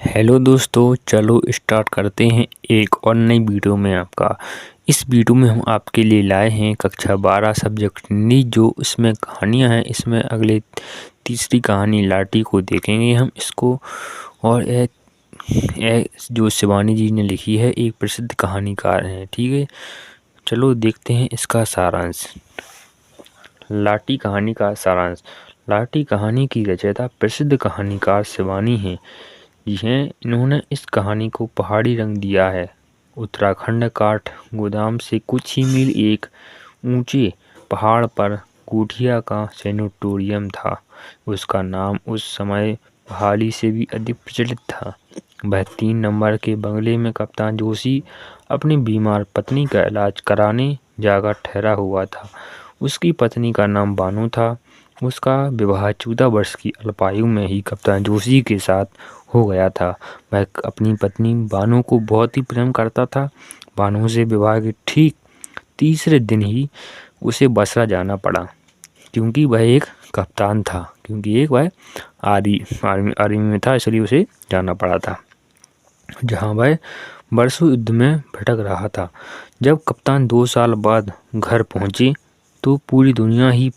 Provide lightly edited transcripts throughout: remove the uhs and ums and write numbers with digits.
Hello दोस्तों, चलो start करते हैं एक और नई वीडियो में आपका। इस वीडियो में हम आपके लिए लाए हैं कक्षा 12 सब्जेक्ट हिंदी। जो इसमें कहानियां हैं, इसमें अगले तीसरी कहानी लाठी को देखेंगे हम इसको। और ये जो शिवानी जी ने लिखी है, एक प्रसिद्ध कहानीकार हैं। ठीक है, चलो देखते हैं इसका सारांश। लाठी कहानी का सारांश। लाठी कहानी की रचयिता प्रसिद्ध कहानीकार शिवानी हैं। इन्होंने इस कहानी को पहाड़ी रंग दिया है। उत्तराखंड काठ गोदाम से कुछ ही मील एक ऊंचे पहाड़ पर कोठिया का सैनिटोरियम था। उसका नाम उस समय बहाली से भी अधिक प्रचलित था। वह 3 नंबर के बंगले में कप्तान जोशी अपनी बीमार पत्नी का इलाज कराने जाकर ठहरा हुआ था। उसकी पत्नी का नाम बानू था। उसका विवाह 14 वर्ष की अल्पायु में ही कप्तान जोशी के साथ हो गया था। वह अपनी पत्नी बानू को बहुत ही प्रेम करता था। बानू से विवाह के ठीक तीसरे दिन ही उसे बसरा जाना पड़ा, क्योंकि वह एक कप्तान था। वह आर्मी में था, इसलिए उसे जाना पड़ा था, जहां वह वर्षों युद्ध में भटक रहा था। जब कप्तान 2 साल बाद घर पहुंचे तो पूरी दुनिया ही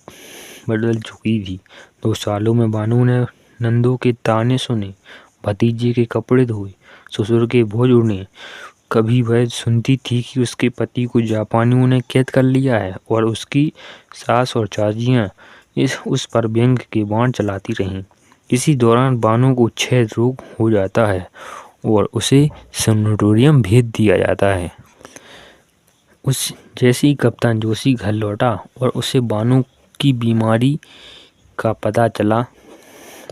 बदल चुकी थी। 2 सालों में बानू ने नंदों के ताने सुने, भतीजे के कपड़े धोए, ससुर के भोज उड़ने। कभी वह सुनती थी कि उसके पति को जापानियों ने कैद कर लिया है, और उसकी सास और चाचियां उस पर व्यंग के बाण चलाती रहीं। इसी दौरान बानू को क्षय रोग हो जाता है और उसे सैनिटोरियम भेज दिया जाता है। उस जैसे ही कप्तान जोशी घर लौटा और उसे बानू की बीमारी का पता चला,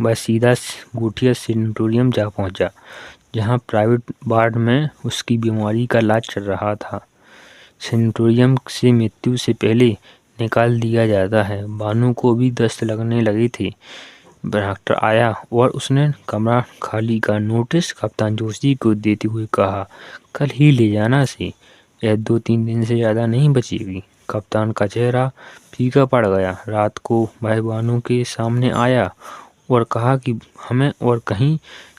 वह सीधा कोठिया सैनिटोरियम जा पहुंचा, जहां प्राइवेट वार्ड में उसकी बीमारी का इलाज चल रहा था। सैनिटोरियम से मृत्यु से पहले निकाल दिया जाता है। बानू को भी दस्त लगने लगे थे। डॉक्टर आया और उसने कमरा खाली का नोटिस कप्तान जोशी को देते हुए कहा, कल ही ले जाना से, यह 2-3 दिन से ज़्यादा नहीं बचेगी। कप्तान का चेहरा फीका पड़ गया। रात को वह बानू के सामने आया और कहा कि हमें और कहीं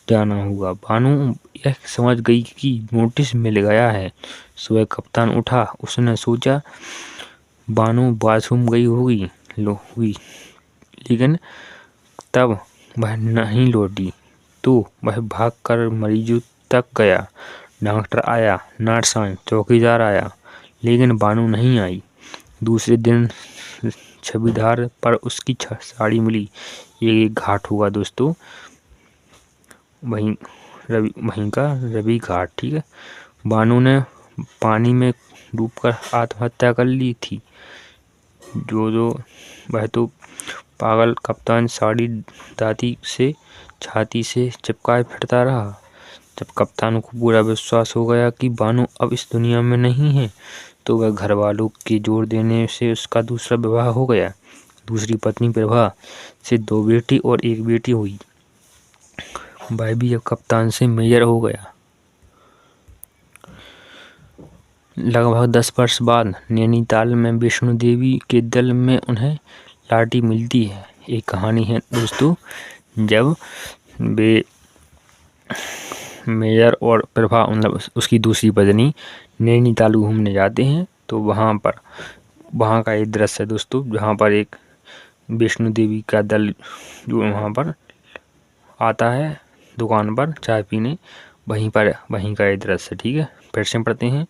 जाना होगा। बानू यह समझ गई कि नोटिस मिल गया है। सुबह कप्तान उठा। उसने सोचा बानू बाथरूम गई हुई, लेकिन तब वह नहीं लौटी, तो वह भागकर मरीजों तक गया। डॉक्टर आया, नर्स आई, चौकीदार आया, लेकिन बानू नहीं आई। दूसरे दिन छबीधार पर उसकी साड़ी मिली। ये एक घाट हुआ दोस्तों, वहीं का रवि घाट। ठीक है, बानू ने पानी में डूबकर आत्महत्या कर ली थी। वह तो पागल कप्तान साड़ी दादी से छाती से चिपकाए फिरता रहा। जब कप्तान को पूरा विश्वास हो गया कि बानू अब इस दुनिया में नहीं है, तो वह घर वालों के जोर देने से उसका दूसरा विवाह हो गया। दूसरी पत्नी प्रभा से 2 बेटी और 1 बेटी हुई। वह भी अब कप्तान से मेजर हो गया। लगभग 10 वर्ष बाद नैनीताल में विष्णु देवी के दल में उन्हें लाठी मिलती है। एक कहानी है दोस्तों, जब वे मेजर और प्रभा, मतलब उसकी दूसरी पत्नी, नैनीताल घूमने जाते हैं, तो वहाँ का एक दृश्य है दोस्तों, जहाँ पर एक विष्णु देवी का दल जो वहाँ पर आता है दुकान पर चाय पीने, वहीं का एक दृश्य। ठीक है, फिर से पढ़ते हैं।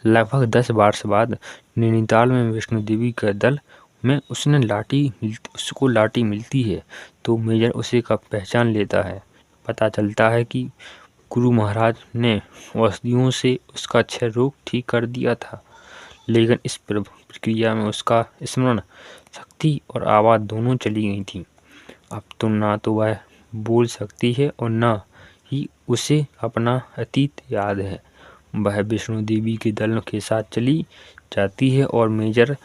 लगभग 10 वर्ष बाद नैनीताल में विष्णु देवी के दल में उसको लाठी मिलती है, तो मेजर उसे कब पहचान लेता है। पता चलता है कि गुरु महाराज ने औषधियों से उसका क्षय रोग ठीक कर दिया था, लेकिन इस प्रक्रिया में उसका स्मरण शक्ति और आवाज़ दोनों चली गई थी। अब तो ना तो वह बोल सकती है और ना ही उसे अपना अतीत याद है। वह विष्णु देवी के दल के साथ चली जाती है और मेजर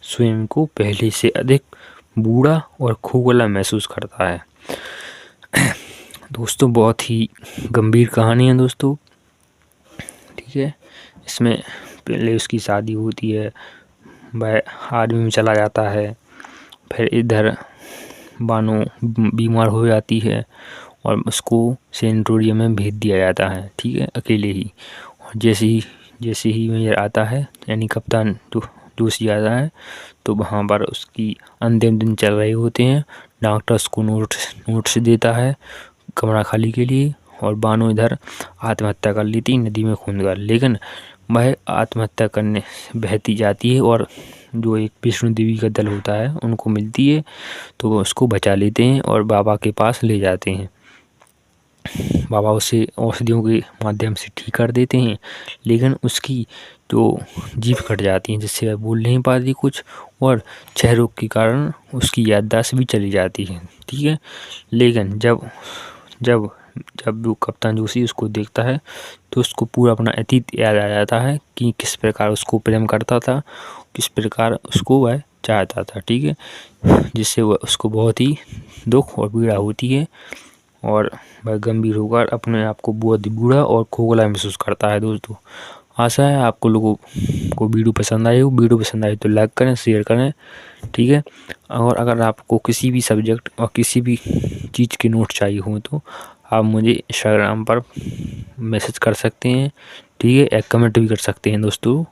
स्वयं को पहले से अधिक बूढ़ा और खोखला महसूस करता है। दोस्तों, बहुत ही गंभीर कहानी है दोस्तों। ठीक है, इसमें पहले उसकी शादी होती है, वह आर्मी में चला जाता है, फिर इधर बानू बीमार हो जाती है और उसको सेनेटोरियम में भेज दिया जाता है, ठीक है, अकेले ही। और जैसे ही मेजर आता है, यानी कप्तान जोशी आता है, तो वहाँ पर उसकी अंतिम दिन चल रहे होते हैं। डॉक्टर उसको नोट्स देता है कमरा खाली के लिए, और बानो इधर आत्महत्या कर लेती नदी में कूदकर। लेकिन वह आत्महत्या करने बहती जाती है, और जो एक विष्णु देवी का दल होता है उनको मिलती है, तो वो उसको बचा लेते हैं और बाबा के पास ले जाते हैं। बाबा उसे औषधियों के माध्यम से ठीक कर देते हैं, लेकिन उसकी जो जीभ कट जाती है, जिससे वह बोल नहीं पाती कुछ, और क्षय रोग के कारण उसकी याददाश्त भी चली जाती है, ठीक है। लेकिन जब जब जब वो कप्तान जोशी उसको देखता है, तो उसको पूरा अपना अतीत याद आ जाता है कि किस प्रकार उसको प्रेम करता था, किस प्रकार उसको वह चाहता था, ठीक है। जिससे वह उसको बहुत ही दुख और पीड़ा होती है, और वह गंभीर होकर अपने आप को बहुत ही बूढ़ा और खोखला महसूस करता है। दोस्तों, आशा है आपको लोगों को वीडियो पसंद आई हो। वीडियो पसंद आई तो लाइक करें, शेयर करें, ठीक है। और अगर आपको किसी भी सब्जेक्ट और किसी भी चीज़ के नोट चाहिए हो, तो आप मुझे इंस्टाग्राम पर मैसेज कर सकते हैं, ठीक है, या कमेंट भी कर सकते हैं दोस्तों।